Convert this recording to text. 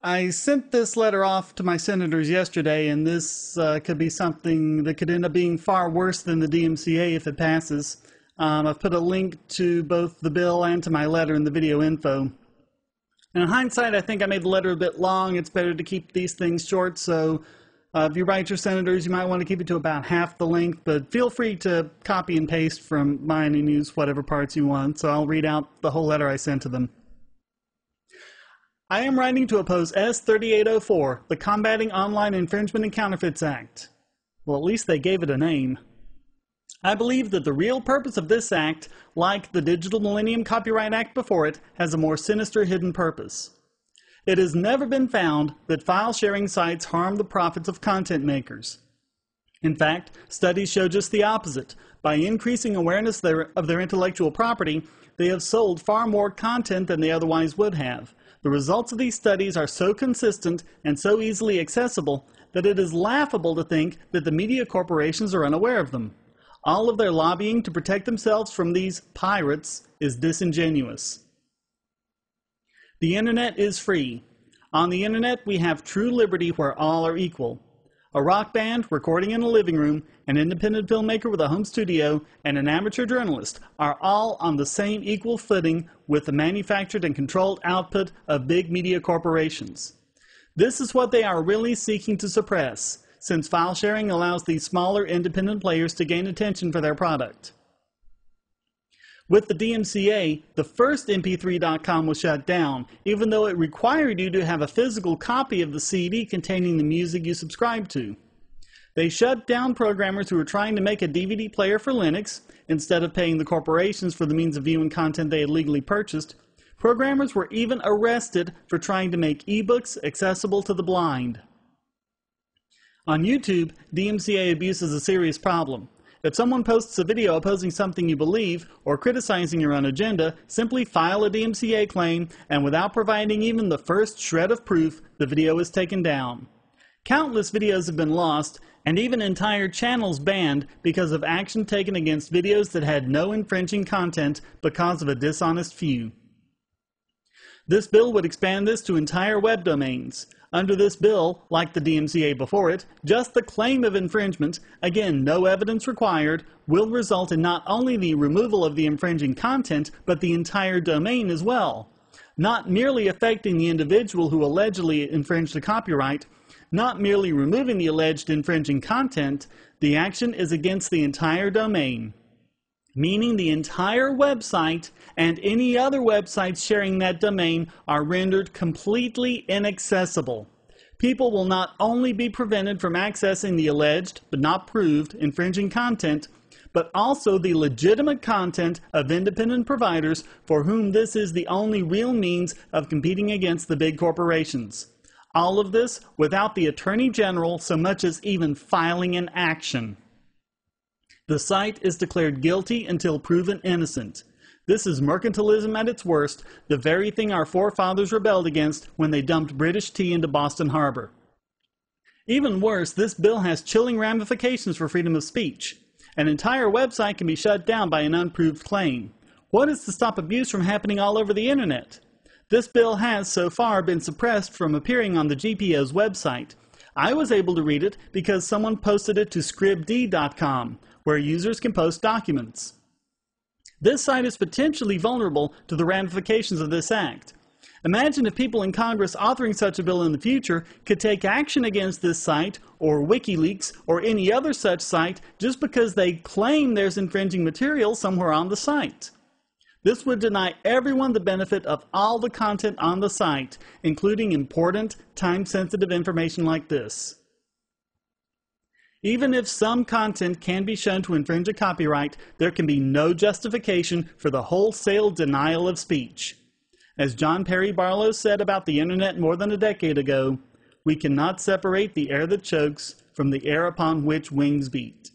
I sent this letter off to my senators yesterday, and this could be something that could end up being far worse than the DMCA if it passes. I've put a link to both the bill and to my letter in the video info. And in hindsight, I think I made the letter a bit long. It's better to keep these things short, so if you write your senators, you might want to keep it to about half the length, but feel free to copy and paste from mine and use whatever parts you want, so I'll read out the whole letter I sent to them. I am writing to oppose S3804, the Combating Online Infringement and Counterfeits Act. Well, at least they gave it a name. I believe that the real purpose of this act, like the Digital Millennium Copyright Act before it, has a more sinister hidden purpose. It has never been found that file-sharing sites harm the profits of content makers. In fact, studies show just the opposite. By increasing awareness of their intellectual property, they have sold far more content than they otherwise would have. The results of these studies are so consistent and so easily accessible that it is laughable to think that the media corporations are unaware of them. All of their lobbying to protect themselves from these pirates is disingenuous. The internet is free. On the internet, we have true liberty where all are equal. A rock band recording in a living room, an independent filmmaker with a home studio, and an amateur journalist are all on the same equal footing with the manufactured and controlled output of big media corporations. This is what they are really seeking to suppress, since file sharing allows these smaller independent players to gain attention for their product. With the DMCA, the first mp3.com was shut down, even though it required you to have a physical copy of the CD containing the music you subscribed to. They shut down programmers who were trying to make a DVD player for Linux. Instead of paying the corporations for the means of viewing content they had legally purchased, programmers were even arrested for trying to make ebooks accessible to the blind. On YouTube, DMCA abuse is a serious problem. If someone posts a video opposing something you believe or criticizing your own agenda, simply file a DMCA claim, and without providing even the first shred of proof, the video is taken down. Countless videos have been lost, and even entire channels banned because of action taken against videos that had no infringing content because of a dishonest few. This bill would expand this to entire web domains. Under this bill, like the DMCA before it, just the claim of infringement, again no evidence required, will result in not only the removal of the infringing content, but the entire domain as well. Not merely affecting the individual who allegedly infringed the copyright, not merely removing the alleged infringing content, the action is against the entire domain, meaning the entire website and any other websites sharing that domain are rendered completely inaccessible. People will not only be prevented from accessing the alleged, but not proved, infringing content, but also the legitimate content of independent providers for whom this is the only real means of competing against the big corporations. All of this without the Attorney General so much as even filing an action. The site is declared guilty until proven innocent. This is mercantilism at its worst, the very thing our forefathers rebelled against when they dumped British tea into Boston Harbor. Even worse, this bill has chilling ramifications for freedom of speech. An entire website can be shut down by an unproved claim. What is to stop abuse from happening all over the internet? This bill has, so far, been suppressed from appearing on the GPO's website. I was able to read it because someone posted it to scribd.com, where users can post documents. This site is potentially vulnerable to the ramifications of this act. Imagine if people in Congress authoring such a bill in the future could take action against this site, or WikiLeaks, or any other such site just because they claim there's infringing material somewhere on the site. This would deny everyone the benefit of all the content on the site, including important, time-sensitive information like this. Even if some content can be shown to infringe a copyright, there can be no justification for the wholesale denial of speech. As John Perry Barlow said about the internet more than a decade ago, we cannot separate the air that chokes from the air upon which wings beat.